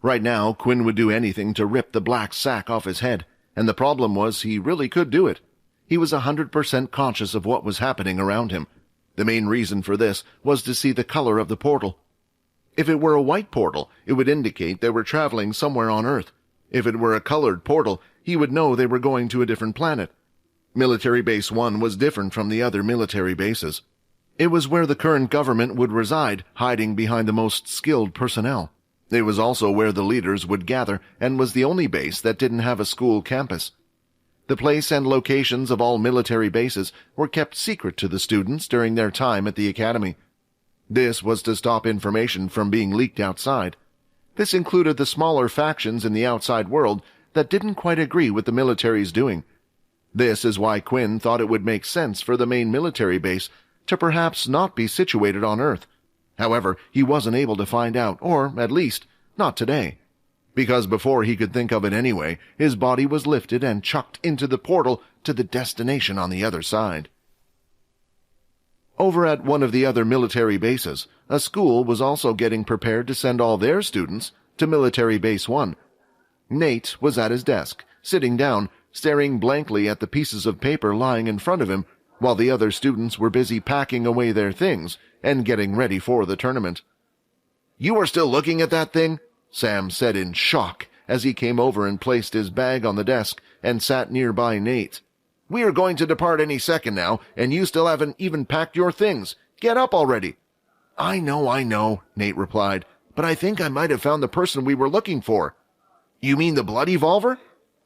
Right now, Quinn would do anything to rip the black sack off his head, and the problem was he really could do it. He was 100% conscious of what was happening around him. The main reason for this was to see the color of the portal. If it were a white portal, it would indicate they were traveling somewhere on Earth. If it were a colored portal, he would know they were going to a different planet. Military Base 1 was different from the other military bases. It was where the current government would reside, hiding behind the most skilled personnel. It was also where the leaders would gather, and was the only base that didn't have a school campus. The place and locations of all military bases were kept secret to the students during their time at the academy. This was to stop information from being leaked outside. This included the smaller factions in the outside world that didn't quite agree with the military's doing. This is why Quinn thought it would make sense for the main military base to perhaps not be situated on Earth. However, he wasn't able to find out, or, at least, not today. Because before he could think of it anyway, his body was lifted and chucked into the portal to the destination on the other side. Over at one of the other military bases, a school was also getting prepared to send all their students to Military Base 1. Nate was at his desk, sitting down, staring blankly at the pieces of paper lying in front of him, while the other students were busy packing away their things and getting ready for the tournament. "You are still looking at that thing?" Sam said in shock as he came over and placed his bag on the desk and sat nearby Nate. "We are going to depart any second now, and you still haven't even packed your things. Get up already." I know, Nate replied, "but I think I might have found the person we were looking for." "You mean the Blood Evolver?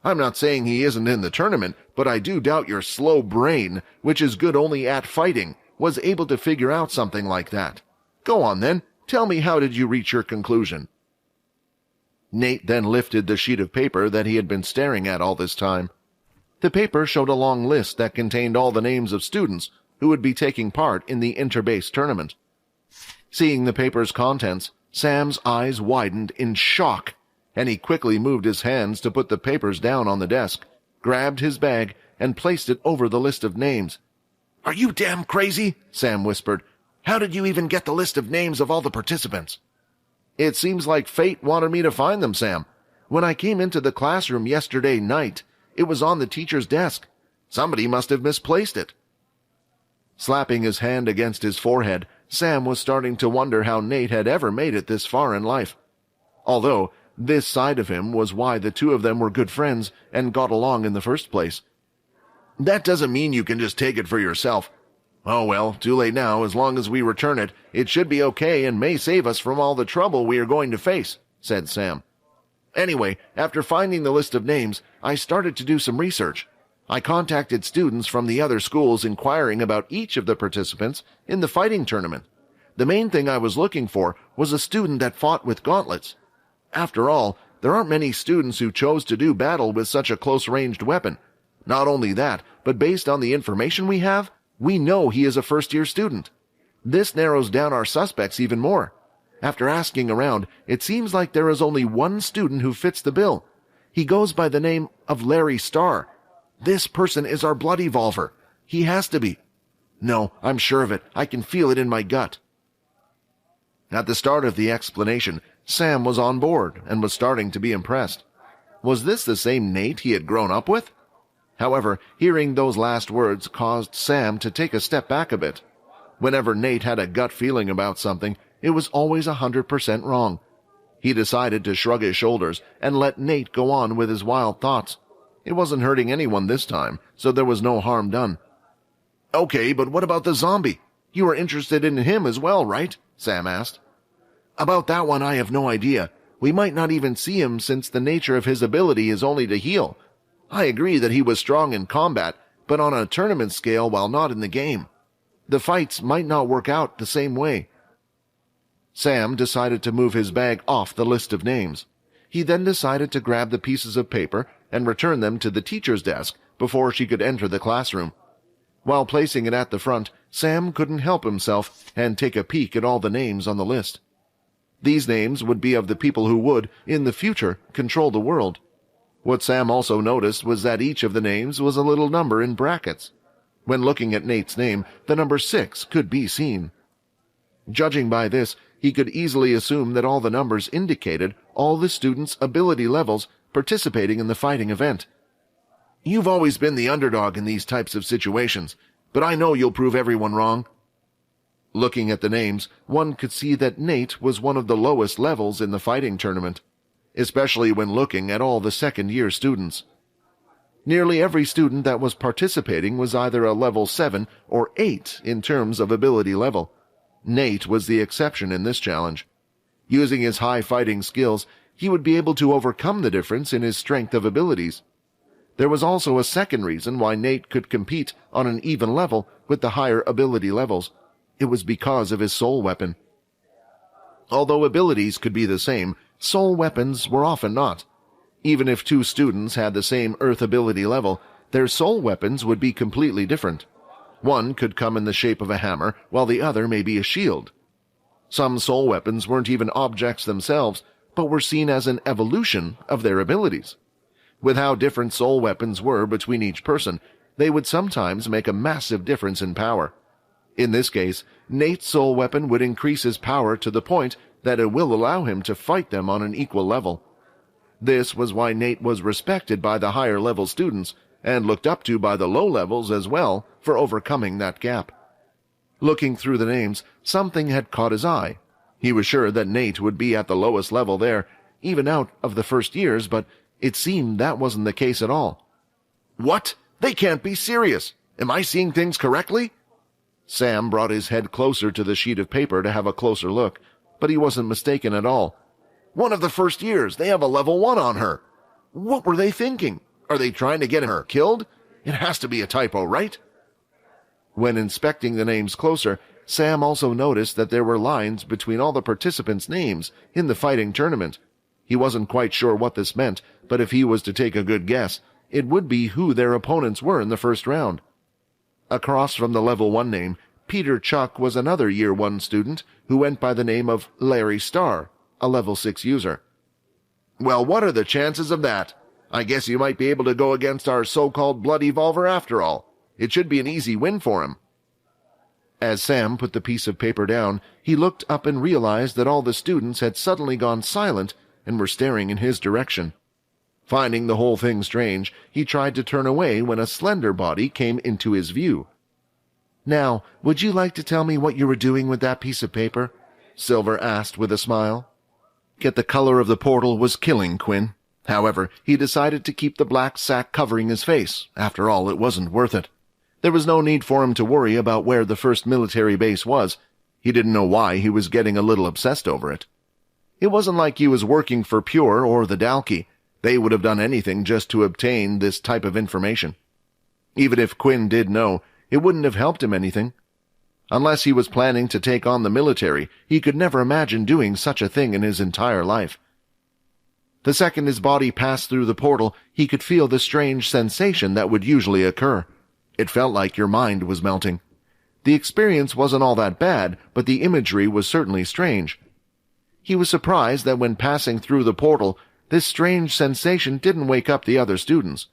I'm not saying he isn't in the tournament, but I do doubt your slow brain, which is good only at fighting, was able to figure out something like that. Go on then, tell me, how did you reach your conclusion?" Nate then lifted the sheet of paper that he had been staring at all this time. The paper showed a long list that contained all the names of students who would be taking part in the interbase tournament. Seeing the paper's contents, Sam's eyes widened in shock, and he quickly moved his hands to put the papers down on the desk, grabbed his bag, and placed it over the list of names. "Are you damn crazy?" Sam whispered. "How did you even get the list of names of all the participants?" "It seems like fate wanted me to find them, Sam. When I came into the classroom yesterday night, it was on the teacher's desk. Somebody must have misplaced it." Slapping his hand against his forehead, Sam was starting to wonder how Nate had ever made it this far in life. Although, this side of him was why the two of them were good friends and got along in the first place. "That doesn't mean you can just take it for yourself." "Oh well, too late now. As long as we return it, it should be okay and may save us from all the trouble we are going to face," said Sam. "Anyway, after finding the list of names, I started to do some research. I contacted students from the other schools inquiring about each of the participants in the fighting tournament. The main thing I was looking for was a student that fought with gauntlets. After all, there aren't many students who chose to do battle with such a close-ranged weapon. Not only that, but based on the information we have, we know he is a first-year student. This narrows down our suspects even more. After asking around, it seems like there is only one student who fits the bill. He goes by the name of Larry Starr. This person is our Blood Evolver. He has to be. No, I'm sure of it. I can feel it in my gut." At the start of the explanation, Sam was on board and was starting to be impressed. Was this the same Nate he had grown up with? However, hearing those last words caused Sam to take a step back a bit. Whenever Nate had a gut feeling about something, it was always 100% wrong. He decided to shrug his shoulders and let Nate go on with his wild thoughts. It wasn't hurting anyone this time, so there was no harm done. "Okay, but what about the zombie? You were interested in him as well, right?" Sam asked. "About that one I have no idea. We might not even see him since the nature of his ability is only to heal. I agree that he was strong in combat, but on a tournament scale while not in the game. The fights might not work out the same way." Sam decided to move his bag off the list of names. He then decided to grab the pieces of paper and return them to the teacher's desk before she could enter the classroom. While placing it at the front, Sam couldn't help himself and take a peek at all the names on the list. These names would be of the people who would, in the future, control the world. What Sam also noticed was that each of the names was a little number in brackets. When looking at Nate's name, the number 6 could be seen. Judging by this, he could easily assume that all the numbers indicated all the students' ability levels participating in the fighting event. "You've always been the underdog in these types of situations, but I know you'll prove everyone wrong." Looking at the names, one could see that Nate was one of the lowest levels in the fighting tournament, especially when looking at all the second-year students. Nearly every student that was participating was either a level 7 or 8 in terms of ability level. Nate was the exception in this challenge. Using his high fighting skills, he would be able to overcome the difference in his strength of abilities. There was also a second reason why Nate could compete on an even level with the higher ability levels. It was because of his soul weapon. Although abilities could be the same, soul weapons were often not. Even if two students had the same earth ability level, their soul weapons would be completely different. One could come in the shape of a hammer, while the other may be a shield. Some soul weapons weren't even objects themselves, but were seen as an evolution of their abilities. With how different soul weapons were between each person, they would sometimes make a massive difference in power. In this case, Nate's soul weapon would increase his power to the point that it will allow him to fight them on an equal level. This was why Nate was respected by the higher-level students, and looked up to by the low levels as well for overcoming that gap. Looking through the names, something had caught his eye. He was sure that Nate would be at the lowest level there, even out of the first years, but it seemed that wasn't the case at all. "What? They can't be serious! Am I seeing things correctly?" Sam brought his head closer to the sheet of paper to have a closer look, but he wasn't mistaken at all. "One of the first years, they have a level 1 on her. What were they thinking? Are they trying to get her killed? It has to be a typo, right?" When inspecting the names closer, Sam also noticed that there were lines between all the participants' names in the fighting tournament. He wasn't quite sure what this meant, but if he was to take a good guess, it would be who their opponents were in the first round. Across from the level 1 name, Peter Chuck was another Year 1 student who went by the name of Larry Starr, a level 6 user. "Well, what are the chances of that? I guess you might be able to go against our so-called Blood Evolver after all. It should be an easy win for him." As Sam put the piece of paper down, he looked up and realized that all the students had suddenly gone silent and were staring in his direction. Finding the whole thing strange, he tried to turn away when a slender body came into his view. "Now, would you like to tell me what you were doing with that piece of paper?" Silver asked with a smile. Get the color of the portal was killing Quinn. However, he decided to keep the black sack covering his face. After all, it wasn't worth it. There was no need for him to worry about where the first military base was. He didn't know why he was getting a little obsessed over it. It wasn't like he was working for Pure or the Dalki. They would have done anything just to obtain this type of information. Even if Quinn did know, it wouldn't have helped him anything. Unless he was planning to take on the military, he could never imagine doing such a thing in his entire life. The second his body passed through the portal, he could feel the strange sensation that would usually occur. It felt like your mind was melting. The experience wasn't all that bad, but the imagery was certainly strange. He was surprised that when passing through the portal, this strange sensation didn't wake up the other students.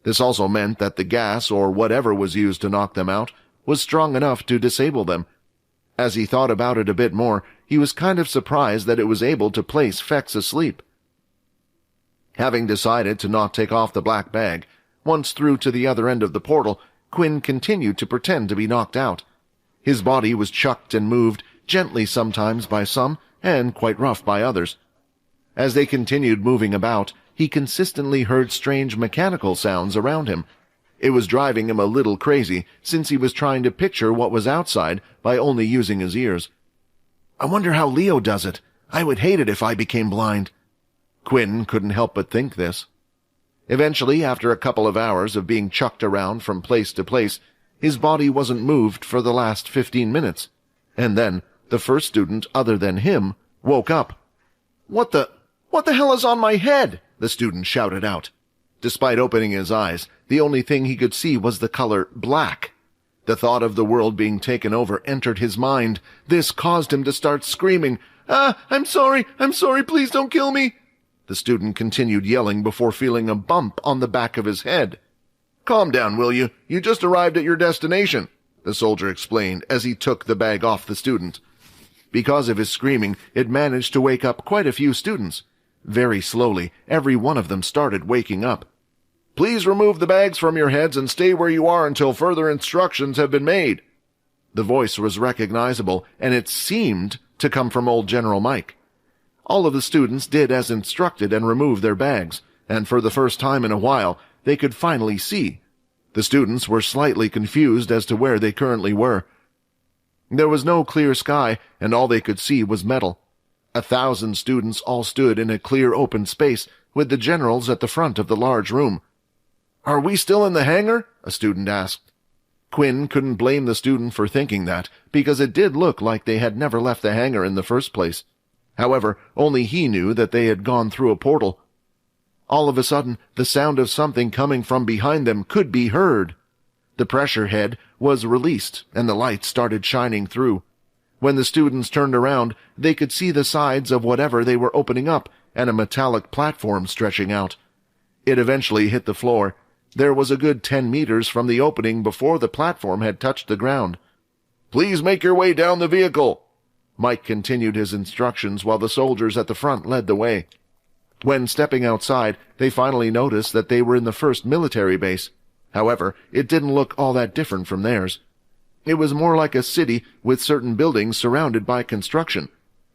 This also meant that the gas, or whatever was used to knock them out, was strong enough to disable them. As he thought about it a bit more, he was kind of surprised that it was able to place Fex asleep. Having decided to not take off the black bag, once through to the other end of the portal, Quinn continued to pretend to be knocked out. His body was chucked and moved, gently sometimes by some, and quite rough by others. As they continued moving about, he consistently heard strange mechanical sounds around him. It was driving him a little crazy, since he was trying to picture what was outside by only using his ears. "I wonder how Leo does it. I would hate it if I became blind." Quinn couldn't help but think this. Eventually, after a couple of hours of being chucked around from place to place, his body wasn't moved for the last 15 minutes. And then, the first student other than him woke up. What the hell is on my head?" the student shouted out. Despite opening his eyes, the only thing he could see was the color black. The thought of the world being taken over entered his mind. This caused him to start screaming. I'm sorry, please don't kill me." The student continued yelling before feeling a bump on the back of his head. "Calm down, will you? You just arrived at your destination," the soldier explained as he took the bag off the student. Because of his screaming, it managed to wake up quite a few students. Very slowly, every one of them started waking up. "Please remove the bags from your heads and stay where you are until further instructions have been made." The voice was recognizable, and it seemed to come from old General Mike. All of the students did as instructed and removed their bags, and for the first time in a while, they could finally see. The students were slightly confused as to where they currently were. There was no clear sky, and all they could see was metal. 1,000 students all stood in a clear open space, with the generals at the front of the large room. "Are we still in the hangar?" a student asked. Quinn couldn't blame the student for thinking that, because it did look like they had never left the hangar in the first place. However, only he knew that they had gone through a portal. All of a sudden, the sound of something coming from behind them could be heard. The pressure head was released, and the light started shining through. When the students turned around, they could see the sides of whatever they were opening up, and a metallic platform stretching out. It eventually hit the floor. There was a good 10 meters from the opening before the platform had touched the ground. "Please make your way down the vehicle." Mike continued his instructions while the soldiers at the front led the way. When stepping outside, they finally noticed that they were in the first military base. However, it didn't look all that different from theirs. It was more like a city with certain buildings surrounded by construction.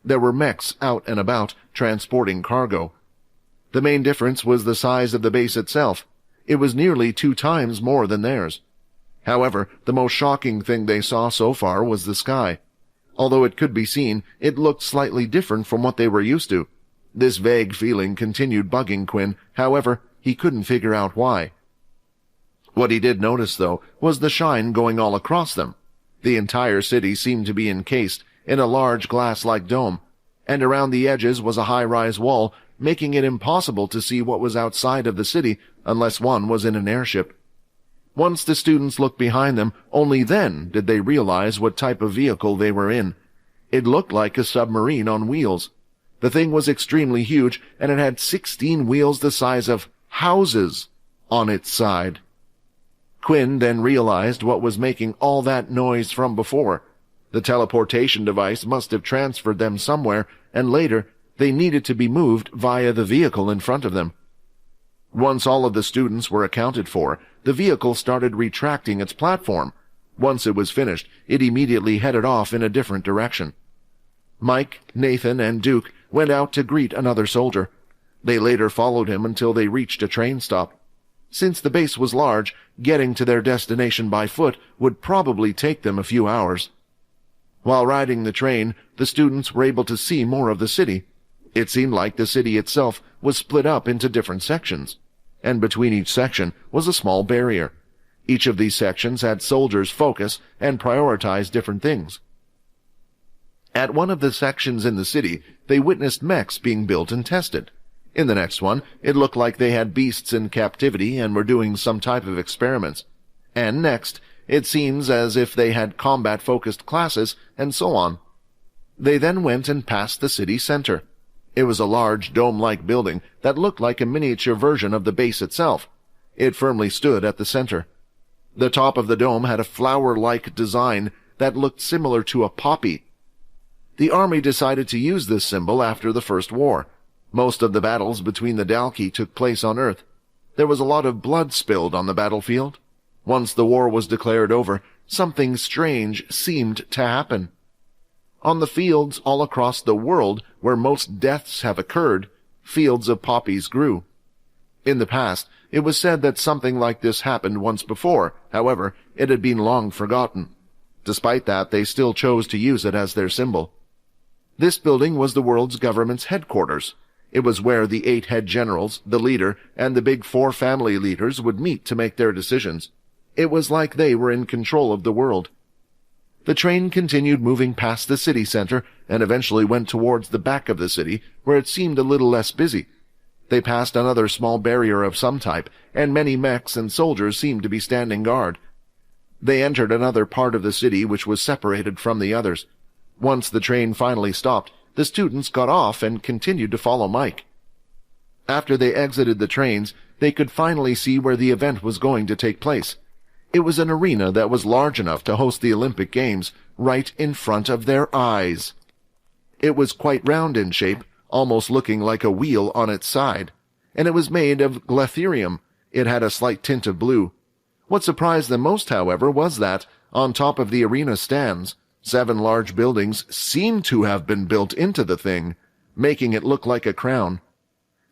There were mechs out and about, transporting cargo. The main difference was the size of the base itself. It was nearly 2 times more than theirs. However, the most shocking thing they saw so far was the sky. Although it could be seen, it looked slightly different from what they were used to. This vague feeling continued bugging Quinn. However, he couldn't figure out why. What he did notice, though, was the shine going all across them. The entire city seemed to be encased in a large glass-like dome, and around the edges was a high-rise wall, making it impossible to see what was outside of the city unless one was in an airship. Once the students looked behind them, only then did they realize what type of vehicle they were in. It looked like a submarine on wheels. The thing was extremely huge, and it had 16 wheels the size of houses on its side. Quinn then realized what was making all that noise from before. The teleportation device must have transferred them somewhere, and later they needed to be moved via the vehicle in front of them. Once all of the students were accounted for, the vehicle started retracting its platform. Once it was finished, it immediately headed off in a different direction. Mike, Nathan, and Duke went out to greet another soldier. They later followed him until they reached a train stop. Since the base was large, getting to their destination by foot would probably take them a few hours. While riding the train, the students were able to see more of the city. It seemed like the city itself was split up into different sections, and between each section was a small barrier. Each of these sections had soldiers focus and prioritize different things. At one of the sections in the city, they witnessed mechs being built and tested. In the next one, it looked like they had beasts in captivity and were doing some type of experiments. And next, it seems as if they had combat-focused classes, and so on. They then went and passed the city center. It was a large dome-like building that looked like a miniature version of the base itself. It firmly stood at the center. The top of the dome had a flower-like design that looked similar to a poppy. The army decided to use this symbol after the First War. Most of the battles between the Dalki took place on Earth. There was a lot of blood spilled on the battlefield. Once the war was declared over, something strange seemed to happen. On the fields all across the world where most deaths have occurred, fields of poppies grew. In the past, it was said that something like this happened once before. However, it had been long forgotten. Despite that, they still chose to use it as their symbol. This building was the world's government's headquarters. It was where the 8 head generals, the leader, and the big 4 family leaders would meet to make their decisions. It was like they were in control of the world. The train continued moving past the city center and eventually went towards the back of the city, where it seemed a little less busy. They passed another small barrier of some type, and many mechs and soldiers seemed to be standing guard. They entered another part of the city which was separated from the others. Once the train finally stopped, the students got off and continued to follow Mike. After they exited the trains, they could finally see where the event was going to take place. It was an arena that was large enough to host the Olympic Games right in front of their eyes. It was quite round in shape, almost looking like a wheel on its side, and it was made of glatherium. It had a slight tint of blue. What surprised them most, however, was that, on top of the arena stands, 7 large buildings seemed to have been built into the thing, making it look like a crown.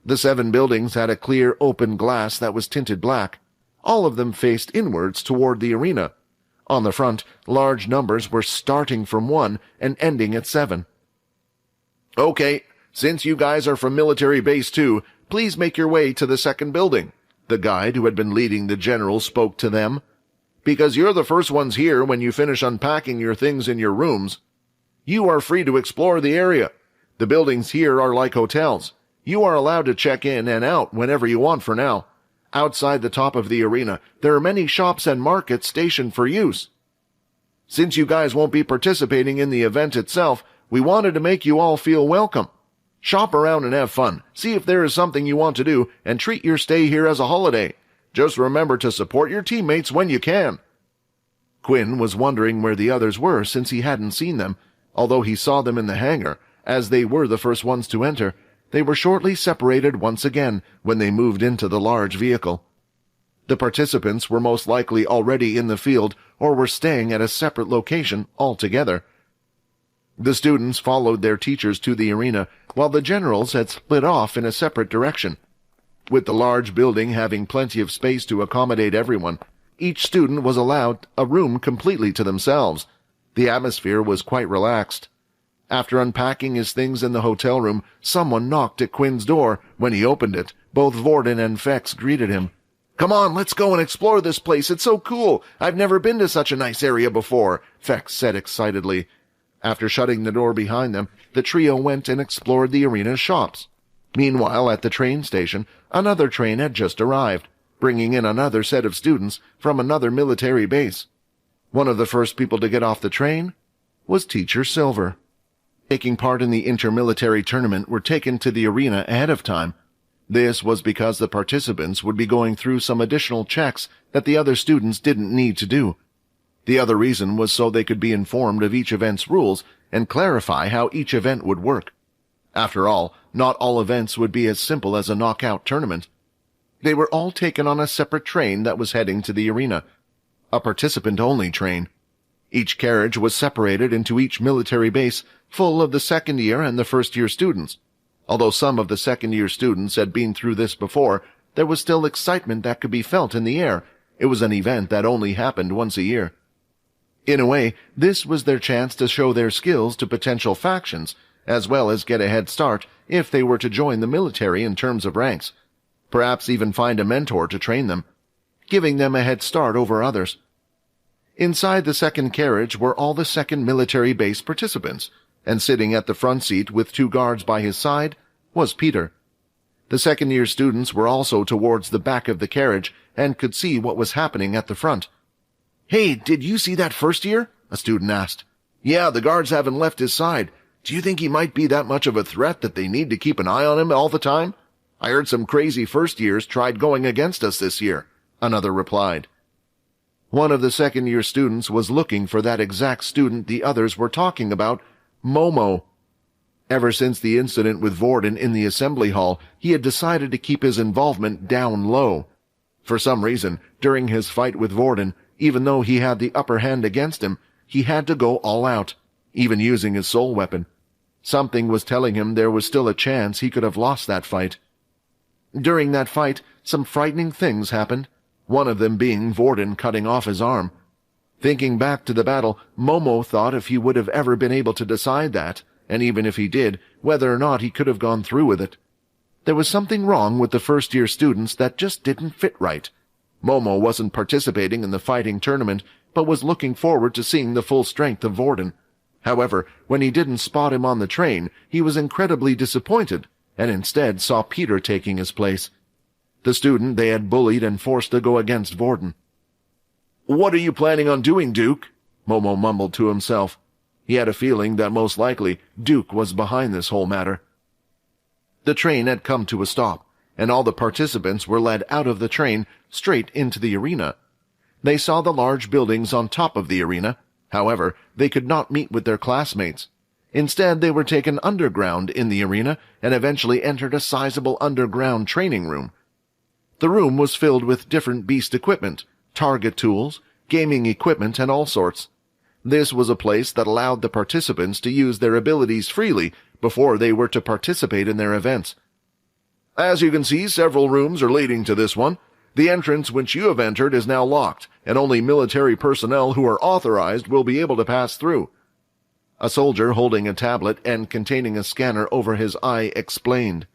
The 7 buildings had a clear, open glass that was tinted black. All of them faced inwards toward the arena. On the front, large numbers were starting from 1 and ending at 7. "Okay, since you guys are from Military Base 2, please make your way to the 2nd building," the guide who had been leading the general spoke to them. "Because you're the first ones here when you finish unpacking your things in your rooms. You are free to explore the area. The buildings here are like hotels. You are allowed to check in and out whenever you want for now. Outside the top of the arena, there are many shops and markets stationed for use. Since you guys won't be participating in the event itself, we wanted to make you all feel welcome. Shop around and have fun. See if there is something you want to do, and treat your stay here as a holiday. Just remember to support your teammates when you can." Quinn was wondering where the others were since he hadn't seen them, although he saw them in the hangar, as they were the first ones to enter. They were shortly separated once again when they moved into the large vehicle. The participants were most likely already in the field or were staying at a separate location altogether. The students followed their teachers to the arena, while the generals had split off in a separate direction. With the large building having plenty of space to accommodate everyone, each student was allowed a room completely to themselves. The atmosphere was quite relaxed. After unpacking his things in the hotel room, someone knocked at Quinn's door. When he opened it, both Vorden and Fex greeted him. "Come on, let's go and explore this place. It's so cool. I've never been to such a nice area before," Fex said excitedly. After shutting the door behind them, the trio went and explored the arena's shops. Meanwhile, at the train station, another train had just arrived, bringing in another set of students from another military base. One of the first people to get off the train was Teacher Silver. Taking part in the intermilitary tournament were taken to the arena ahead of time. This was because the participants would be going through some additional checks that the other students didn't need to do. The other reason was so they could be informed of each event's rules and clarify how each event would work. After all, not all events would be as simple as a knockout tournament. They were all taken on a separate train that was heading to the arena, a participant-only train. Each carriage was separated into each military base, full of the second-year and the first-year students. Although some of the second-year students had been through this before, there was still excitement that could be felt in the air. It was an event that only happened once a year. In a way, this was their chance to show their skills to potential factions, as well as get a head start if they were to join the military in terms of ranks. Perhaps even find a mentor to train them, giving them a head start over others. Inside the second carriage were all the second military base participants, and sitting at the front seat with 2 guards by his side was Peter. The second-year students were also towards the back of the carriage and could see what was happening at the front. "Hey, did you see that first year?" a student asked. "Yeah, the guards haven't left his side. Do you think he might be that much of a threat that they need to keep an eye on him all the time? I heard some crazy first years tried going against us this year," another replied. One of the second-year students was looking for that exact student the others were talking about, Momo. Ever since the incident with Vorden in the assembly hall, he had decided to keep his involvement down low. For some reason, during his fight with Vorden, even though he had the upper hand against him, he had to go all out, even using his soul weapon. Something was telling him there was still a chance he could have lost that fight. During that fight, some frightening things happened, one of them being Vorden cutting off his arm. Thinking back to the battle, Momo thought if he would have ever been able to decide that, and even if he did, whether or not he could have gone through with it. There was something wrong with the first-year students that just didn't fit right. Momo wasn't participating in the fighting tournament, but was looking forward to seeing the full strength of Vorden. However, when he didn't spot him on the train, he was incredibly disappointed, and instead saw Peter taking his place. The student they had bullied and forced to go against Vorden. "What are you planning on doing, Duke?" Momo mumbled to himself. He had a feeling that most likely Duke was behind this whole matter. The train had come to a stop, and all the participants were led out of the train straight into the arena. They saw the large buildings on top of the arena. However, they could not meet with their classmates. Instead, they were taken underground in the arena and eventually entered a sizable underground training room. The room was filled with different beast equipment, target tools, gaming equipment, and all sorts. This was a place that allowed the participants to use their abilities freely before they were to participate in their events. As you can see, several rooms are leading to this one. The entrance which you have entered is now locked, and only military personnel who are authorized will be able to pass through. A soldier holding a tablet and containing a scanner over his eye explained.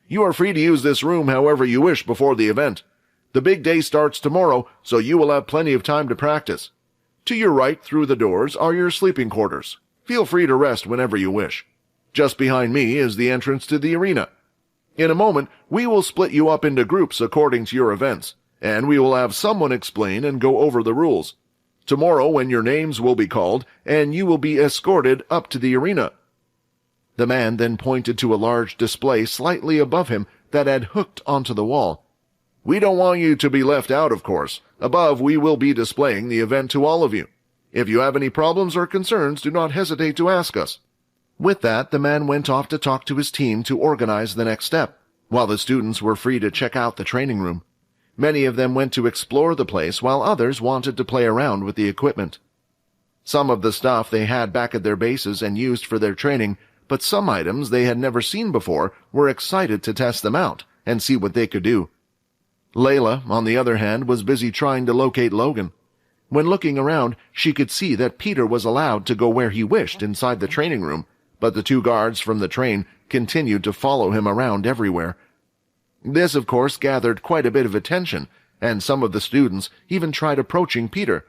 You are free to use this room however you wish before the event. The big day starts tomorrow, so you will have plenty of time to practice. To your right through the doors are your sleeping quarters. Feel free to rest whenever you wish. Just behind me is the entrance to the arena. In a moment, we will split you up into groups according to your events, and we will have someone explain and go over the rules. Tomorrow, when your names will be called, and you will be escorted up to the arena. The man then pointed to a large display slightly above him that had hooked onto the wall. We don't want you to be left out, of course. Above, we will be displaying the event to all of you. If you have any problems or concerns, do not hesitate to ask us. With that, the man went off to talk to his team to organize the next step, while the students were free to check out the training room. Many of them went to explore the place, while others wanted to play around with the equipment. Some of the stuff they had back at their bases and used for their training, but some items they had never seen before were excited to test them out and see what they could do. Layla, on the other hand, was busy trying to locate Logan. When looking around, she could see that Peter was allowed to go where he wished inside the training room, but the two guards from the train continued to follow him around everywhere. This, of course, gathered quite a bit of attention, and some of the students even tried approaching Peter.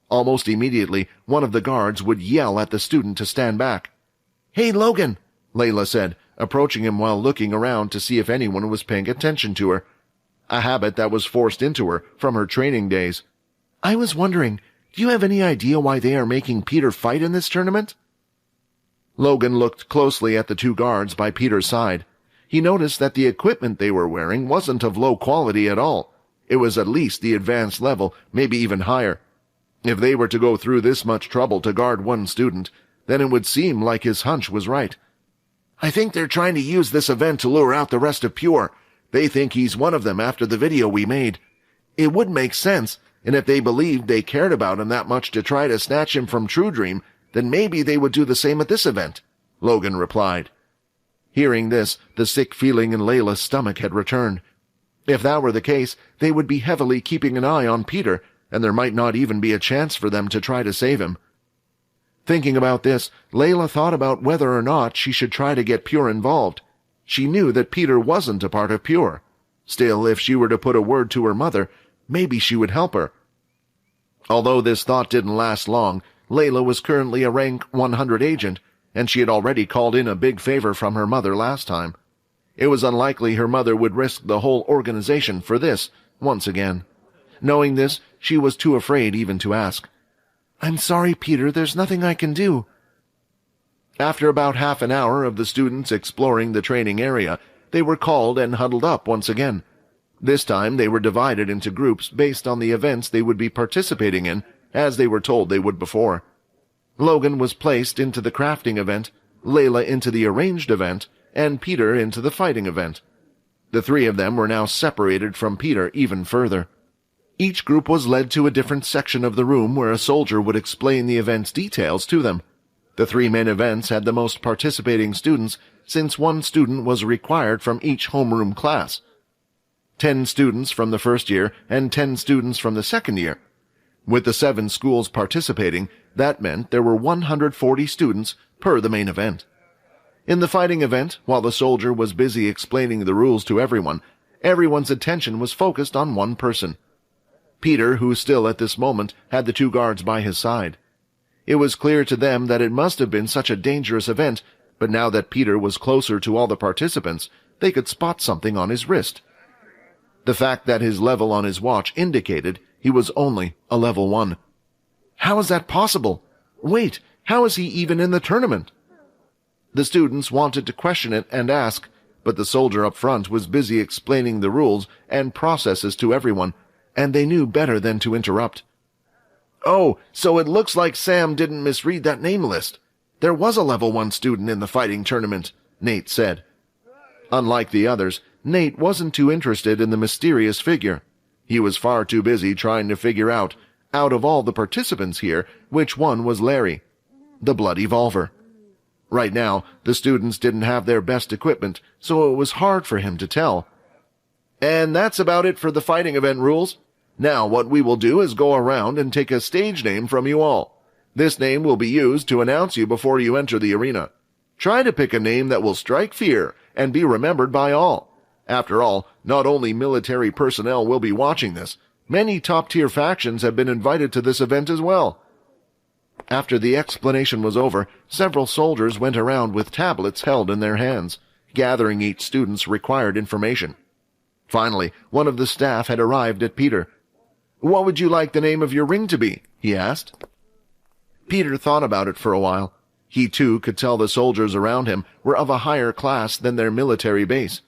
Almost immediately, one of the guards would yell at the student to stand back. "Hey, Logan," Layla said, approaching him while looking around to see if anyone was paying attention to her, a habit that was forced into her from her training days. "I was wondering, do you have any idea why they are making Peter fight in this tournament?" Logan looked closely at the two guards by Peter's side. He noticed that the equipment they were wearing wasn't of low quality at all. It was at least the advanced level, maybe even higher. If they were to go through this much trouble to guard one student, then it would seem like his hunch was right. "I think they're trying to use this event to lure out the rest of Pure. They think he's one of them after the video we made. It would make sense, and if they believed they cared about him that much to try to snatch him from True Dream, then maybe they would do the same at this event," Logan replied. Hearing this, the sick feeling in Layla's stomach had returned. If that were the case, they would be heavily keeping an eye on Peter, and there might not even be a chance for them to try to save him. Thinking about this, Layla thought about whether or not she should try to get Pure involved. She knew that Peter wasn't a part of Pure. Still, if she were to put a word to her mother, maybe she would help her. Although this thought didn't last long, Layla was currently a rank 100 agent, and she had already called in a big favor from her mother last time. It was unlikely her mother would risk the whole organization for this, once again. Knowing this, she was too afraid even to ask. "I'm sorry, Peter, there's nothing I can do." After about half an hour of the students exploring the training area, they were called and huddled up once again. This time they were divided into groups based on the events they would be participating in, as they were told they would before. Logan was placed into the crafting event, Layla into the arranged event, and Peter into the fighting event. The three of them were now separated from Peter even further. Each group was led to a different section of the room where a soldier would explain the event's details to them. The three main events had the most participating students, since one student was required from each homeroom class. 10 students from the first year and 10 students from the second year. With the 7 schools participating, that meant there were 140 students per the main event. In the fighting event, while the soldier was busy explaining the rules to everyone, everyone's attention was focused on one person. Peter, who still at this moment had the 2 guards by his side. It was clear to them that it must have been such a dangerous event, but now that Peter was closer to all the participants, they could spot something on his wrist. The fact that his level on his watch indicated he was only a level 1. How is that possible? Wait, how is he even in the tournament? The students wanted to question it and ask, but the soldier up front was busy explaining the rules and processes to everyone, and they knew better than to interrupt. "Oh, so it looks like Sam didn't misread that name list. There was a level 1 student in the fighting tournament, Nate said. Unlike the others, Nate wasn't too interested in the mysterious figure. He was far too busy trying to figure out of all the participants here, which one was Larry, the Bloody Volver. Right now, the students didn't have their best equipment, so it was hard for him to tell. And that's about it for the fighting event rules. Now what we will do is go around and take a stage name from you all. This name will be used to announce you before you enter the arena. Try to pick a name that will strike fear and be remembered by all. After all, not only military personnel will be watching this, many top-tier factions have been invited to this event as well. After the explanation was over, several soldiers went around with tablets held in their hands, gathering each student's required information. Finally, one of the staff had arrived at Peter. "What would you like the name of your ring to be?" he asked. Peter thought about it for a while. He too could tell the soldiers around him were of a higher class than their military base.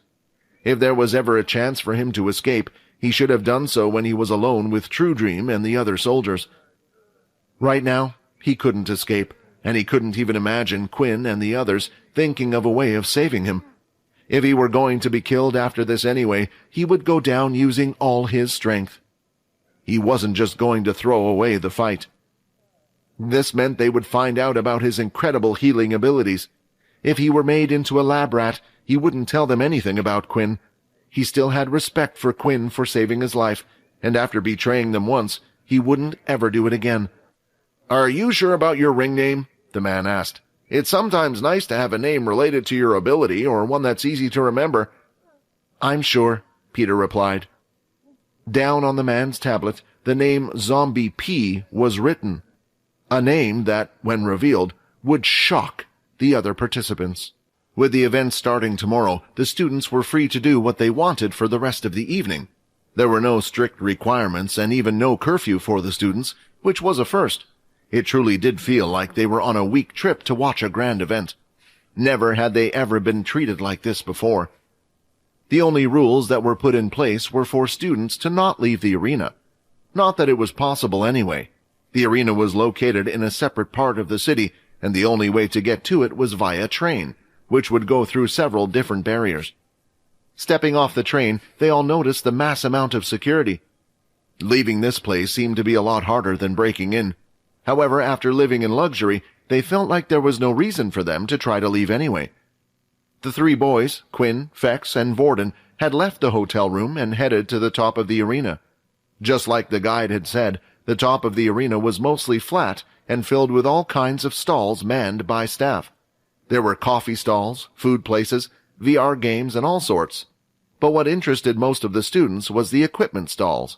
If there was ever a chance for him to escape, he should have done so when he was alone with True Dream and the other soldiers. Right now, he couldn't escape, and he couldn't even imagine Quinn and the others thinking of a way of saving him. If he were going to be killed after this anyway, he would go down using all his strength. He wasn't just going to throw away the fight. This meant they would find out about his incredible healing abilities. If he were made into a lab rat, he wouldn't tell them anything about Quinn. He still had respect for Quinn for saving his life, and after betraying them once, he wouldn't ever do it again. "Are you sure about your ring name?" the man asked. "It's sometimes nice to have a name related to your ability or one that's easy to remember." "I'm sure," Peter replied. Down on the man's tablet, the name Zombie P was written, a name that, when revealed, would shock the other participants. With the event starting tomorrow, the students were free to do what they wanted for the rest of the evening. There were no strict requirements and even no curfew for the students, which was a first. It truly did feel like they were on a week trip to watch a grand event. Never had they ever been treated like this before. The only rules that were put in place were for students to not leave the arena. Not that it was possible anyway. The arena was located in a separate part of the city, and the only way to get to it was via train, which would go through several different barriers. Stepping off the train, they all noticed the mass amount of security. Leaving this place seemed to be a lot harder than breaking in. However, after living in luxury, they felt like there was no reason for them to try to leave anyway. The three boys, Quinn, Fex, and Vorden, had left the hotel room and headed to the top of the arena. Just like the guide had said, the top of the arena was mostly flat and filled with all kinds of stalls manned by staff. There were coffee stalls, food places, VR games, and all sorts. But what interested most of the students was the equipment stalls.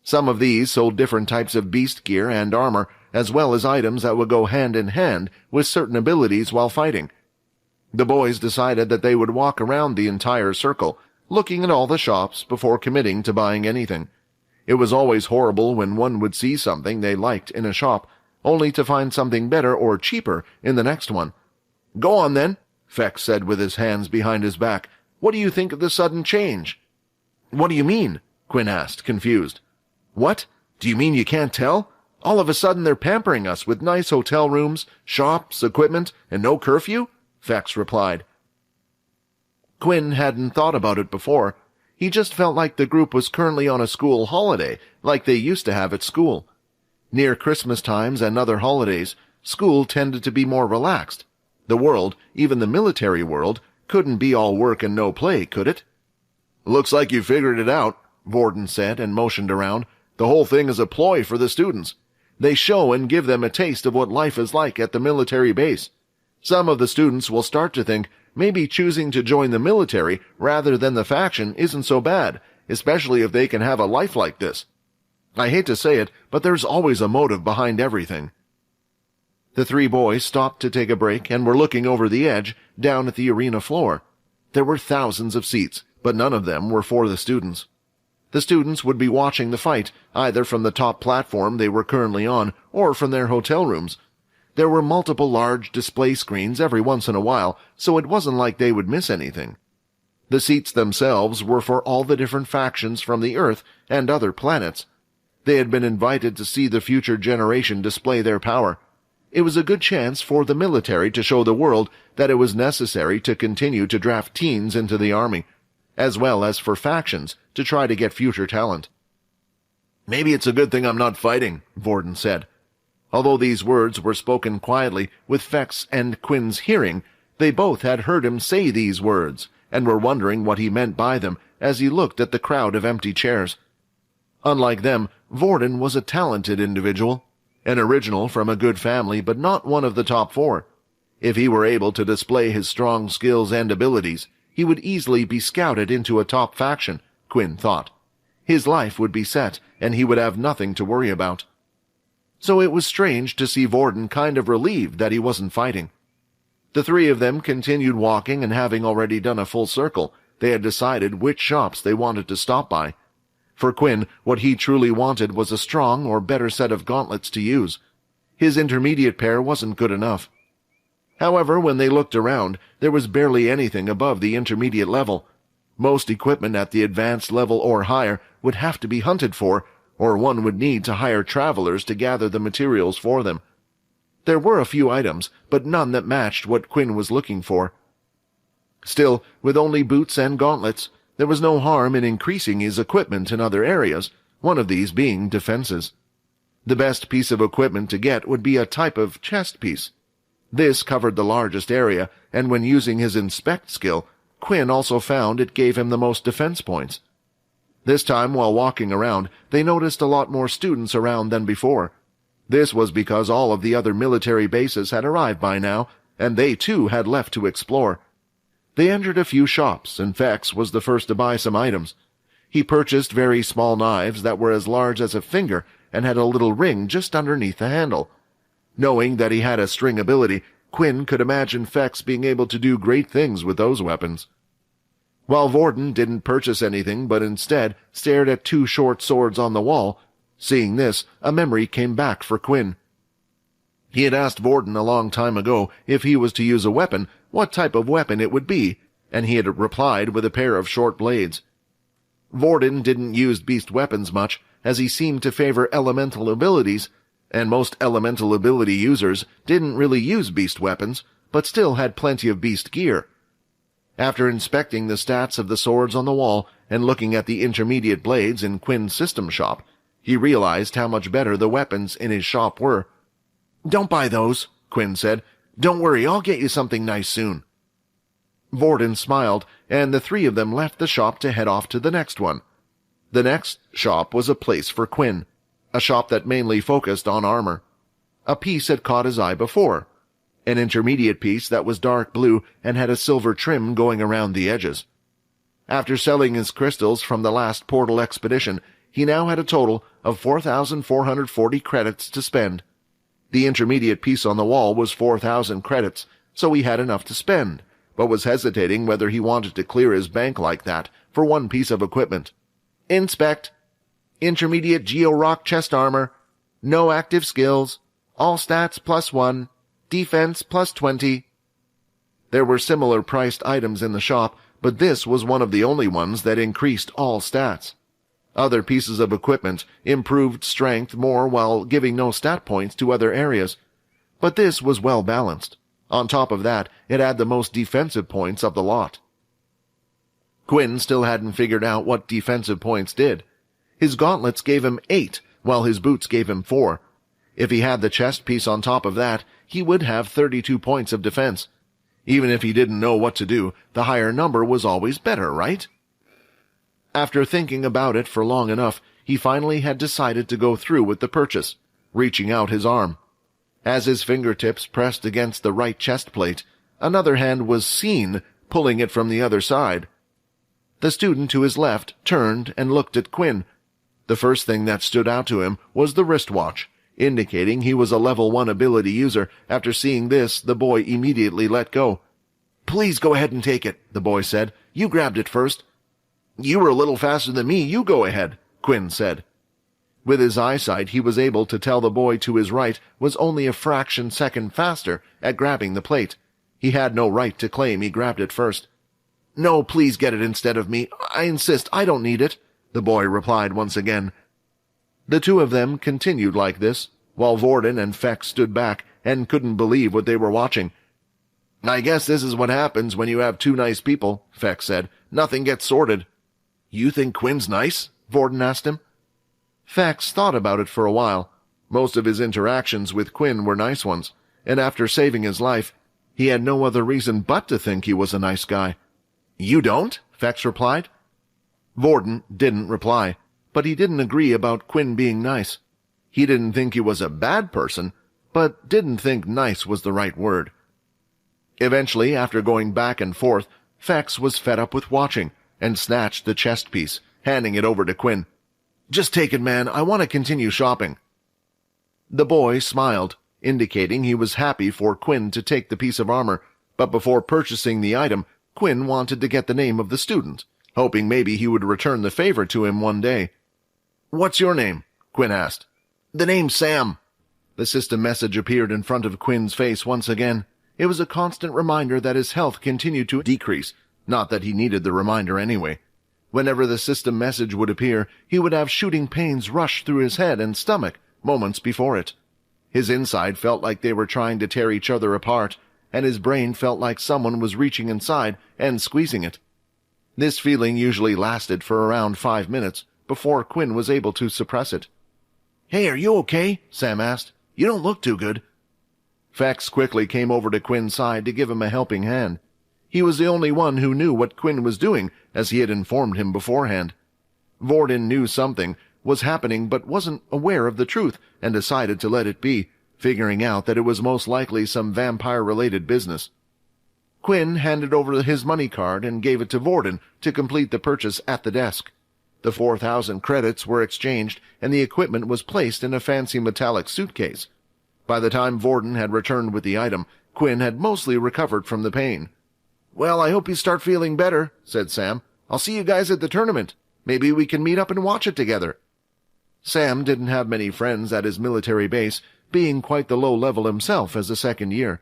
Some of these sold different types of beast gear and armor, as well as items that would go hand in hand with certain abilities while fighting. The boys decided that they would walk around the entire circle, looking at all the shops before committing to buying anything. It was always horrible when one would see something they liked in a shop, only to find something better or cheaper in the next one. "Go on, then," Fex said with his hands behind his back. "What do you think of the sudden change?" "What do you mean?" Quinn asked, confused. "What? Do you mean you can't tell? All of a sudden they're pampering us with nice hotel rooms, shops, equipment, and no curfew?" Fex replied. Quinn hadn't thought about it before. He just felt like the group was currently on a school holiday, like they used to have at school. Near Christmas times and other holidays, school tended to be more relaxed. The world, even the military world, couldn't be all work and no play, could it? "Looks like you figured it out," Vorden said and motioned around. "The whole thing is a ploy for the students. They show and give them a taste of what life is like at the military base. Some of the students will start to think maybe choosing to join the military rather than the faction isn't so bad, especially if they can have a life like this. I hate to say it, but there's always a motive behind everything." The three boys stopped to take a break and were looking over the edge, down at the arena floor. There were thousands of seats, but none of them were for the students. The students would be watching the fight, either from the top platform they were currently on, or from their hotel rooms. There were multiple large display screens every once in a while, so it wasn't like they would miss anything. The seats themselves were for all the different factions from the Earth and other planets. They had been invited to see the future generation display their power. It was a good chance for the military to show the world that it was necessary to continue to draft teens into the army, as well as for factions to try to get future talent. "Maybe it's a good thing I'm not fighting," Vorden said. Although these words were spoken quietly with Feck's and Quinn's hearing, they both had heard him say these words, and were wondering what he meant by them as he looked at the crowd of empty chairs. Unlike them, Vorden was a talented individual, an original from a good family, but not one of the top 4. If he were able to display his strong skills and abilities, he would easily be scouted into a top faction, Quinn thought. His life would be set, and he would have nothing to worry about. So it was strange to see Vorden kind of relieved that he wasn't fighting. The 3 of them continued walking, and having already done a full circle, they had decided which shops they wanted to stop by. For Quinn, what he truly wanted was a strong or better set of gauntlets to use. His intermediate pair wasn't good enough. However, when they looked around, there was barely anything above the intermediate level. Most equipment at the advanced level or higher would have to be hunted for, or one would need to hire travelers to gather the materials for them. There were a few items, but none that matched what Quinn was looking for. Still, with only boots and gauntlets, there was no harm in increasing his equipment in other areas, one of these being defenses. The best piece of equipment to get would be a type of chest piece. This covered the largest area, and when using his inspect skill, Quinn also found it gave him the most defense points. This time, while walking around, they noticed a lot more students around than before. This was because all of the other military bases had arrived by now, and they too had left to explore. They entered a few shops, and Fex was the first to buy some items. He purchased very small knives that were as large as a finger and had a little ring just underneath the handle. Knowing that he had a string ability, Quinn could imagine Fex being able to do great things with those weapons. While Vorden didn't purchase anything but instead stared at 2 short swords on the wall, seeing this, a memory came back for Quinn. He had asked Vorden a long time ago if he was to use a weapon, what type of weapon it would be, and he had replied with a pair of short blades. Vorden didn't use beast weapons much, as he seemed to favor elemental abilities, and most elemental ability users didn't really use beast weapons, but still had plenty of beast gear. After inspecting the stats of the swords on the wall and looking at the intermediate blades in Quinn's system shop, he realized how much better the weapons in his shop were. "Don't buy those," Quinn said. "Don't worry, I'll get you something nice soon." Vorden smiled, and the 3 of them left the shop to head off to the next one. The next shop was a place for Quinn, a shop that mainly focused on armor. A piece had caught his eye before, an intermediate piece that was dark blue and had a silver trim going around the edges. After selling his crystals from the last portal expedition, he now had a total of 4,440 credits to spend. The intermediate piece on the wall was 4,000 credits, so he had enough to spend, but was hesitating whether he wanted to clear his bank like that for one piece of equipment. Inspect. Intermediate Geo-Rock chest armor. No active skills. All stats +1. Defense +20. There were similar priced items in the shop, but this was one of the only ones that increased all stats. Other pieces of equipment improved strength more while giving no stat points to other areas. But this was well balanced. On top of that, it had the most defensive points of the lot. Quinn still hadn't figured out what defensive points did. His gauntlets gave him 8, while his boots gave him 4. If he had the chest piece on top of that, he would have 32 points of defense. Even if he didn't know what to do, the higher number was always better, right? After thinking about it for long enough, he finally had decided to go through with the purchase, reaching out his arm. As his fingertips pressed against the right chest plate, another hand was seen pulling it from the other side. The student to his left turned and looked at Quinn. The first thing that stood out to him was the wristwatch, indicating he was a level 1 ability user. After seeing this, the boy immediately let go. "Please go ahead and take it," the boy said. "You grabbed it first." "You were a little faster than me. You go ahead," Quinn said. With his eyesight, he was able to tell the boy to his right was only a fraction second faster at grabbing the plate. He had no right to claim he grabbed it first. "No, please get it instead of me. I insist, I don't need it," the boy replied once again. The 2 of them continued like this, while Vorden and Feck stood back, and couldn't believe what they were watching. "I guess this is what happens when you have two nice people," Fex said. "Nothing gets sorted." "You think Quinn's nice?" Vorden asked him. Fex thought about it for a while. Most of his interactions with Quinn were nice ones, and after saving his life, he had no other reason but to think he was a nice guy. "You don't?" Fex replied. Vorden didn't reply, but he didn't agree about Quinn being nice. He didn't think he was a bad person, but didn't think nice was the right word. Eventually, after going back and forth, Fex was fed up with watching, and snatched the chest piece, handing it over to Quinn. "Just take it, man. I want to continue shopping." The boy smiled, indicating he was happy for Quinn to take the piece of armor, but before purchasing the item, Quinn wanted to get the name of the student, hoping maybe he would return the favor to him one day. "What's your name?" Quinn asked. "The name's Sam." The system message appeared in front of Quinn's face once again. It was a constant reminder that his health continued to decrease, not that he needed the reminder anyway. Whenever the system message would appear, he would have shooting pains rush through his head and stomach moments before it. His inside felt like they were trying to tear each other apart, and his brain felt like someone was reaching inside and squeezing it. This feeling usually lasted for around 5 minutes before Quinn was able to suppress it. "Hey, are you okay?" Sam asked. "You don't look too good." Fex quickly came over to Quinn's side to give him a helping hand. He was the only one who knew what Quinn was doing, as he had informed him beforehand. Vorden knew something was happening but wasn't aware of the truth, and decided to let it be, figuring out that it was most likely some vampire-related business. Quinn handed over his money card and gave it to Vorden to complete the purchase at the desk. The 4,000 credits were exchanged, and the equipment was placed in a fancy metallic suitcase. By the time Vorden had returned with the item, Quinn had mostly recovered from the pain. "Well, I hope you start feeling better," said Sam. "I'll see you guys at the tournament. Maybe we can meet up and watch it together." Sam didn't have many friends at his military base, being quite the low level himself as a second year.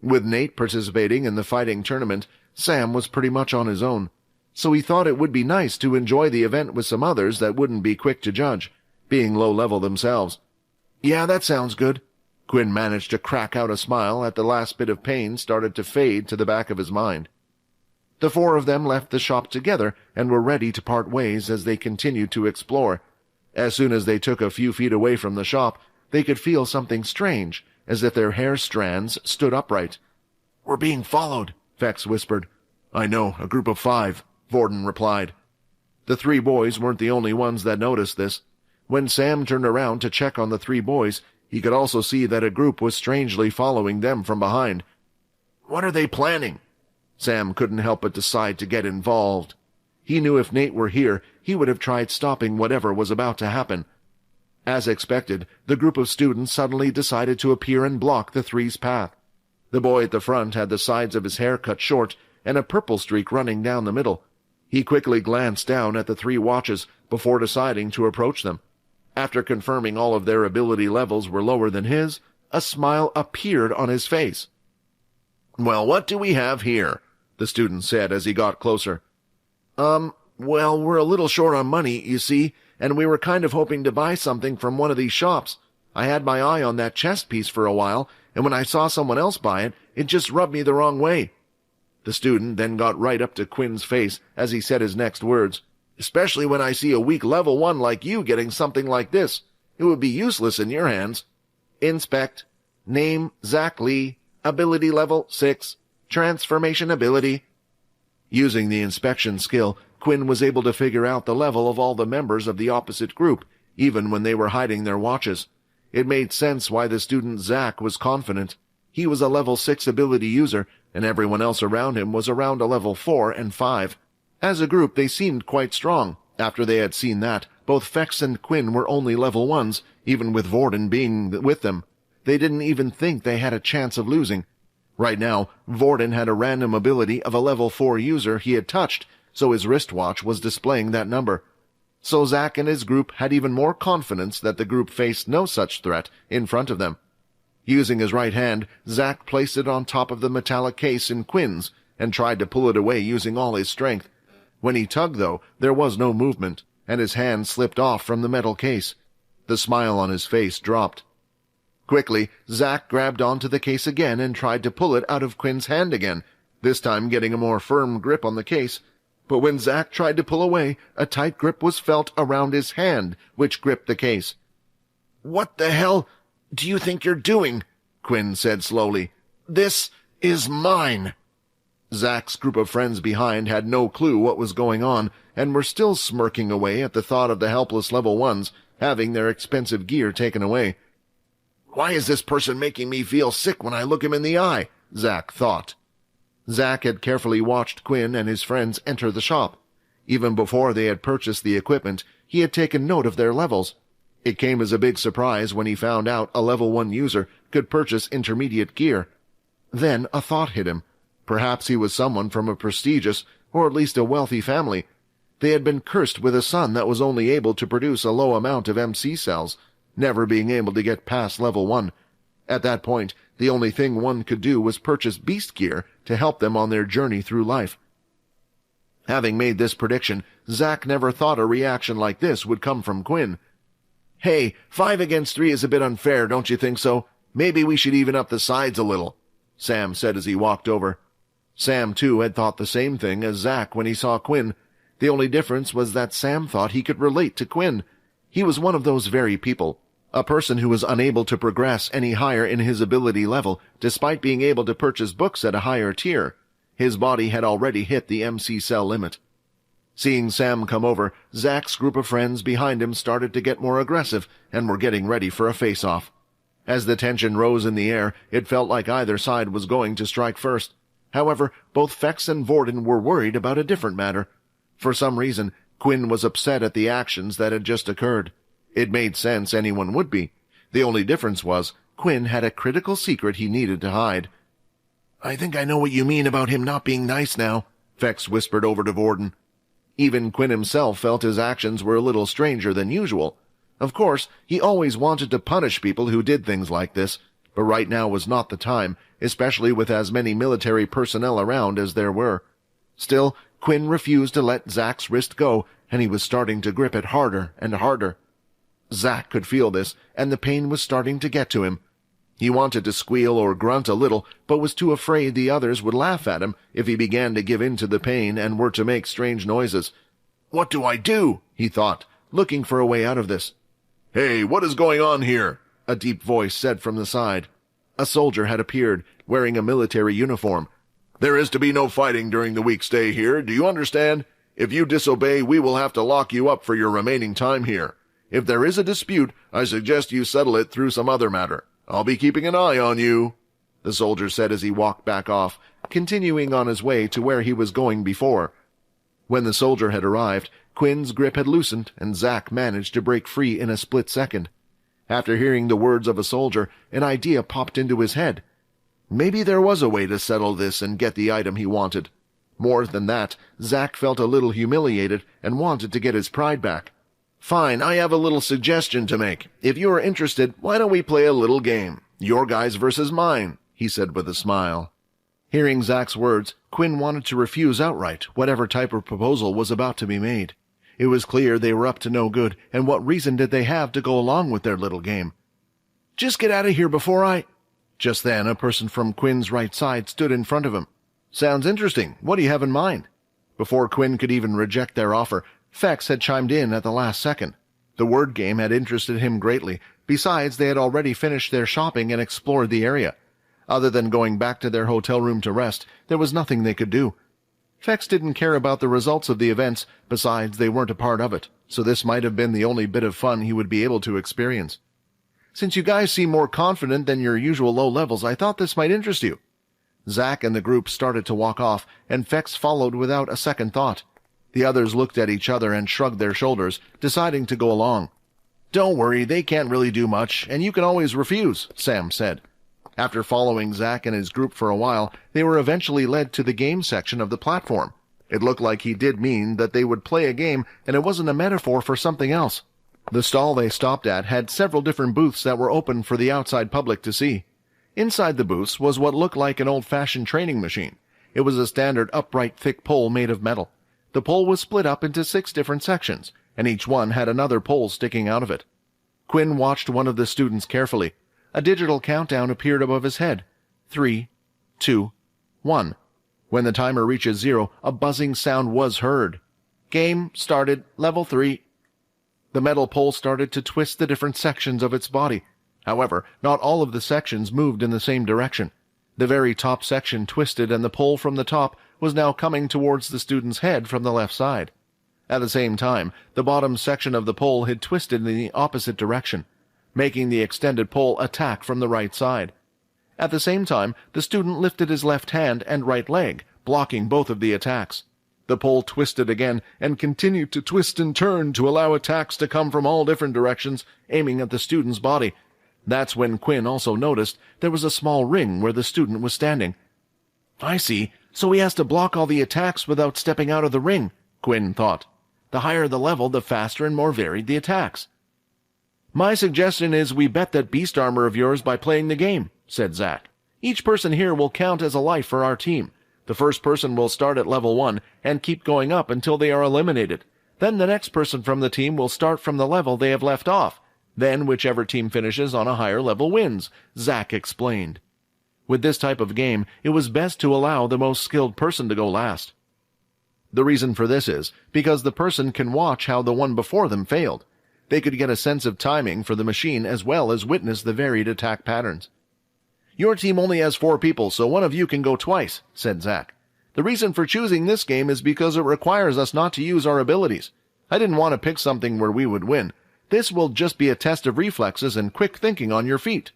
With Nate participating in the fighting tournament, Sam was pretty much on his own, so he thought it would be nice to enjoy the event with some others that wouldn't be quick to judge, being low level themselves. "Yeah, that sounds good." Quinn managed to crack out a smile at the last bit of pain started to fade to the back of his mind. The four of them left the shop together and were ready to part ways as they continued to explore. As soon as they took a few feet away from the shop, they could feel something strange, as if their hair strands stood upright. "We're being followed," Fex whispered. "I know, a group of 5, Vorden replied. The 3 boys weren't the only ones that noticed this. When Sam turned around to check on the 3 boys, he could also see that a group was strangely following them from behind. "What are they planning?" Sam couldn't help but decide to get involved. He knew if Nate were here, he would have tried stopping whatever was about to happen. As expected, the group of students suddenly decided to appear and block the 3's path. The boy at the front had the sides of his hair cut short and a purple streak running down the middle. He quickly glanced down at the 3 watches before deciding to approach them. After confirming all of their ability levels were lower than his, a smile appeared on his face. "Well, what do we have here?" the student said as he got closer. Well, we're a little short on money, you see, and we were kind of hoping to buy something from one of these shops. I had my eye on that chest piece for a while, and when I saw someone else buy it, it just rubbed me the wrong way." The student then got right up to Quinn's face as he said his next words. "Especially when I see a weak level 1 like you getting something like this. It would be useless in your hands." "Inspect. Name, Zach Lee. Ability level 6. Transformation ability." Using the inspection skill, Quinn was able to figure out the level of all the members of the opposite group, even when they were hiding their watches. It made sense why the student Zach was confident. He was a level 6 ability user, and everyone else around him was around a level 4 and 5. As a group, they seemed quite strong. After they had seen that, both Fex and Quinn were only level 1s, even with Vorden being with them. They didn't even think they had a chance of losing. Right now, Vorden had a random ability of a level 4 user he had touched, so his wristwatch was displaying that number. So Zach and his group had even more confidence that the group faced no such threat in front of them. Using his right hand, Zach placed it on top of the metallic case in Quinn's and tried to pull it away using all his strength. When he tugged, though, there was no movement, and his hand slipped off from the metal case. The smile on his face dropped. Quickly, Zack grabbed onto the case again and tried to pull it out of Quinn's hand again, this time getting a more firm grip on the case. But when Zack tried to pull away, a tight grip was felt around his hand, which gripped the case. "What the hell do you think you're doing?" Quinn said slowly. "This is mine." Zack's group of friends behind had no clue what was going on, and were still smirking away at the thought of the helpless level ones having their expensive gear taken away. "Why is this person making me feel sick when I look him in the eye?" Zack thought. Zack had carefully watched Quinn and his friends enter the shop. Even before they had purchased the equipment, he had taken note of their levels. It came as a big surprise when he found out a level 1 user could purchase intermediate gear. Then a thought hit him. Perhaps he was someone from a prestigious, or at least a wealthy family. They had been cursed with a son that was only able to produce a low amount of MC cells, never being able to get past level 1. At that point, the only thing one could do was purchase beast gear to help them on their journey through life. Having made this prediction, Zack never thought a reaction like this would come from Quinn. "Hey, 5 against 3 is a bit unfair, don't you think so? Maybe we should even up the sides a little," Sam said as he walked over. Sam, too, had thought the same thing as Zack when he saw Quinn. The only difference was that Sam thought he could relate to Quinn. He was one of those very people, a person who was unable to progress any higher in his ability level despite being able to purchase books at a higher tier. His body had already hit the MC cell limit. Seeing Sam come over, Zack's group of friends behind him started to get more aggressive and were getting ready for a face-off. As the tension rose in the air, it felt like either side was going to strike first. However, both Fex and Vorden were worried about a different matter. For some reason, Quinn was upset at the actions that had just occurred. It made sense anyone would be. The only difference was, Quinn had a critical secret he needed to hide. "I think I know what you mean about him not being nice now," Fex whispered over to Vorden. Even Quinn himself felt his actions were a little stranger than usual. Of course, he always wanted to punish people who did things like this, but right now was not the time, especially with as many military personnel around as there were. Still, Quinn refused to let Zack's wrist go, and he was starting to grip it harder and harder. Zack could feel this, and the pain was starting to get to him. He wanted to squeal or grunt a little, but was too afraid the others would laugh at him if he began to give in to the pain and were to make strange noises. "What do I do?" he thought, looking for a way out of this. "Hey, what is going on here?" a deep voice said from the side. A soldier had appeared, wearing a military uniform. "There is to be no fighting during the week's stay here, do you understand? If you disobey, we will have to lock you up for your remaining time here. If there is a dispute, I suggest you settle it through some other matter. I'll be keeping an eye on you," the soldier said as he walked back off, continuing on his way to where he was going before. When the soldier had arrived, Quinn's grip had loosened, and Zack managed to break free in a split second. After hearing the words of a soldier, an idea popped into his head. Maybe there was a way to settle this and get the item he wanted. More than that, Zack felt a little humiliated and wanted to get his pride back. "Fine, I have a little suggestion to make. If you are interested, why don't we play a little game? Your guys versus mine," he said with a smile. Hearing Zack's words, Quinn wanted to refuse outright whatever type of proposal was about to be made. It was clear they were up to no good, and what reason did they have to go along with their little game? "Just get out of here before I—" Just then, a person from Quinn's right side stood in front of him. "Sounds interesting. What do you have in mind?" Before Quinn could even reject their offer, Fex had chimed in at the last second. The word game had interested him greatly. Besides, they had already finished their shopping and explored the area. Other than going back to their hotel room to rest, there was nothing they could do. Fex didn't care about the results of the events, besides they weren't a part of it, so this might have been the only bit of fun he would be able to experience. "Since you guys seem more confident than your usual low levels, I thought this might interest you." Zack and the group started to walk off, and Fex followed without a second thought. The others looked at each other and shrugged their shoulders, deciding to go along. "Don't worry, they can't really do much, and you can always refuse," Sam said. After following Zack and his group for a while, they were eventually led to the game section of the platform. It looked like he did mean that they would play a game, and it wasn't a metaphor for something else. The stall they stopped at had several different booths that were open for the outside public to see. Inside the booths was what looked like an old-fashioned training machine. It was a standard upright thick pole made of metal. The pole was split up into 6 different sections, and each one had another pole sticking out of it. Quinn watched one of the students carefully. A digital countdown appeared above his head. 3, 2, 1. When the timer reaches 0, a buzzing sound was heard. Game started, level 3. The metal pole started to twist the different sections of its body. However, not all of the sections moved in the same direction. The very top section twisted, and the pole from the top was now coming towards the student's head from the left side. At the same time, the bottom section of the pole had twisted in the opposite direction, making the extended pole attack from the right side. At the same time, the student lifted his left hand and right leg, blocking both of the attacks. The pole twisted again and continued to twist and turn to allow attacks to come from all different directions, aiming at the student's body. That's when Quinn also noticed there was a small ring where the student was standing. "I see, so he has to block all the attacks without stepping out of the ring," Quinn thought. "The higher the level, the faster and more varied the attacks." "My suggestion is we bet that beast armor of yours by playing the game," said Zack. "Each person here will count as a life for our team. The first person will start at level 1 and keep going up until they are eliminated. Then the next person from the team will start from the level they have left off. Then whichever team finishes on a higher level wins," Zack explained. With this type of game, it was best to allow the most skilled person to go last. The reason for this is because the person can watch how the one before them failed. They could get a sense of timing for the machine as well as witness the varied attack patterns. "Your team only has 4 people, so one of you can go twice," said Zack. "The reason for choosing this game is because it requires us not to use our abilities. I didn't want to pick something where we would win. This will just be a test of reflexes and quick thinking on your feet."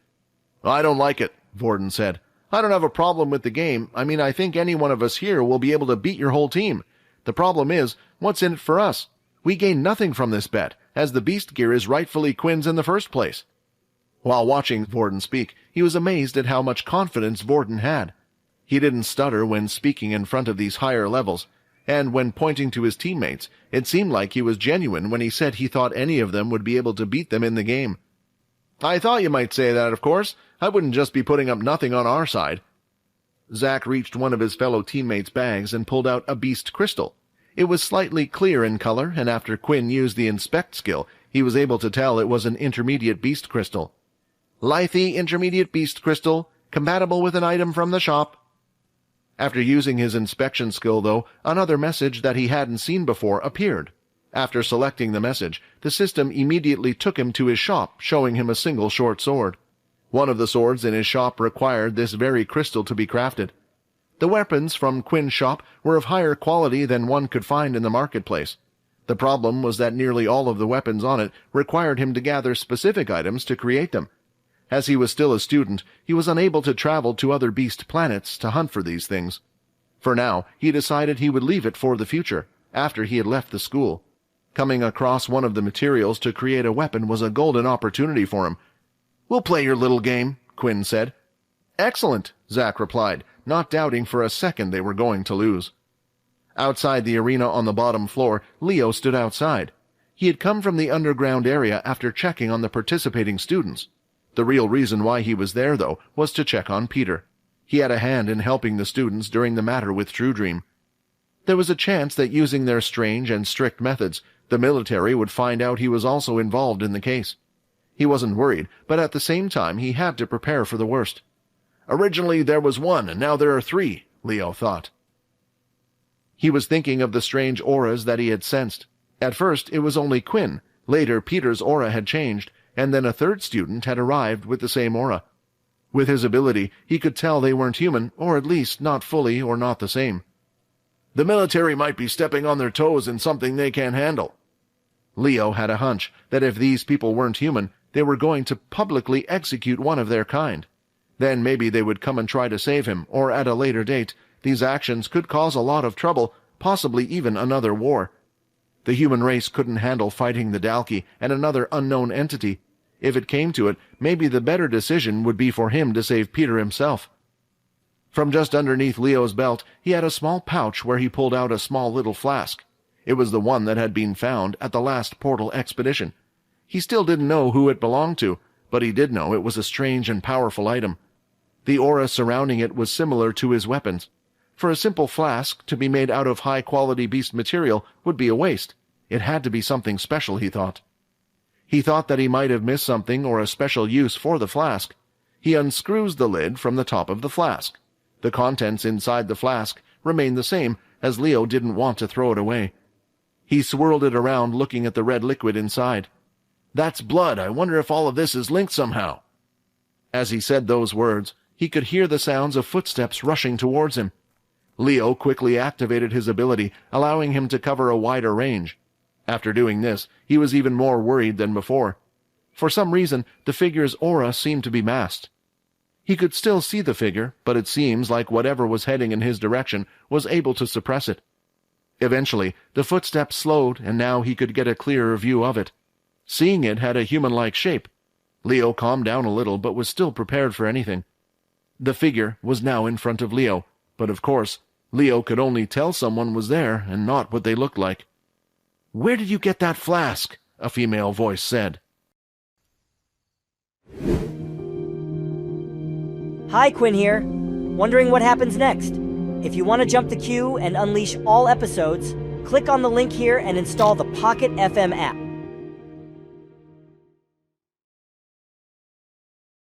"I don't like it," Vorden said. "I don't have a problem with the game. I think any one of us here will be able to beat your whole team. The problem is, what's in it for us? We gain nothing from this bet, as the beast gear is rightfully Quinn's in the first place." While watching Vorden speak, he was amazed at how much confidence Vorden had. He didn't stutter when speaking in front of these higher levels, and when pointing to his teammates, it seemed like he was genuine when he said he thought any of them would be able to beat them in the game. "I thought you might say that, of course. I wouldn't just be putting up nothing on our side." Zack reached one of his fellow teammates' bags and pulled out a beast crystal. It was slightly clear in color, and after Quinn used the inspect skill, he was able to tell it was an intermediate beast crystal. "Lithy intermediate beast crystal, compatible with an item from the shop." After using his inspection skill, though, another message that he hadn't seen before appeared. After selecting the message, the system immediately took him to his shop, showing him a single short sword. One of the swords in his shop required this very crystal to be crafted. The weapons from Quinn's shop were of higher quality than one could find in the marketplace. The problem was that nearly all of the weapons on it required him to gather specific items to create them. As he was still a student, he was unable to travel to other beast planets to hunt for these things. For now, he decided he would leave it for the future, after he had left the school. Coming across one of the materials to create a weapon was a golden opportunity for him. "We'll play your little game," Quinn said. "Excellent," Zack replied, not doubting for a second they were going to lose. Outside the arena on the bottom floor, Leo stood outside. He had come from the underground area after checking on the participating students. The real reason why he was there, though, was to check on Peter. He had a hand in helping the students during the matter with True Dream. There was a chance that using their strange and strict methods, the military would find out he was also involved in the case. He wasn't worried, but at the same time he had to prepare for the worst. "Originally there was 1, and now there are 3, Leo thought. He was thinking of the strange auras that he had sensed. At first it was only Quinn. Later Peter's aura had changed, and then a third student had arrived with the same aura. With his ability, he could tell they weren't human, or at least not fully or not the same. "The military might be stepping on their toes in something they can't handle." Leo had a hunch that if these people weren't human, they were going to publicly execute one of their kind. Then maybe they would come and try to save him, or at a later date, these actions could cause a lot of trouble, possibly even another war. The human race couldn't handle fighting the Dalki and another unknown entity. If it came to it, maybe the better decision would be for him to save Peter himself. From just underneath Leo's belt, he had a small pouch where he pulled out a small little flask. It was the one that had been found at the last portal expedition. He still didn't know who it belonged to, but he did know it was a strange and powerful item. The aura surrounding it was similar to his weapons. For a simple flask to be made out of high-quality beast material would be a waste. It had to be something special, he thought. He thought that he might have missed something or a special use for the flask. He unscrews the lid from the top of the flask. The contents inside the flask remained the same, as Leo didn't want to throw it away. He swirled it around, looking at the red liquid inside. "That's blood. I wonder if all of this is linked somehow." As he said those words, he could hear the sounds of footsteps rushing towards him. Leo quickly activated his ability, allowing him to cover a wider range. After doing this, he was even more worried than before. For some reason, the figure's aura seemed to be masked. He could still see the figure, but it seems like whatever was heading in his direction was able to suppress it. Eventually, the footsteps slowed, and now he could get a clearer view of it. Seeing it had a human-like shape. Leo calmed down a little, but was still prepared for anything. The figure was now in front of Leo, but of course, Leo could only tell someone was there and not what they looked like. "Where did you get that flask?" a female voice said. Hi, Quinn here. Wondering what happens next? If you want to jump the queue and unleash all episodes, click on the link here and install the Pocket FM app.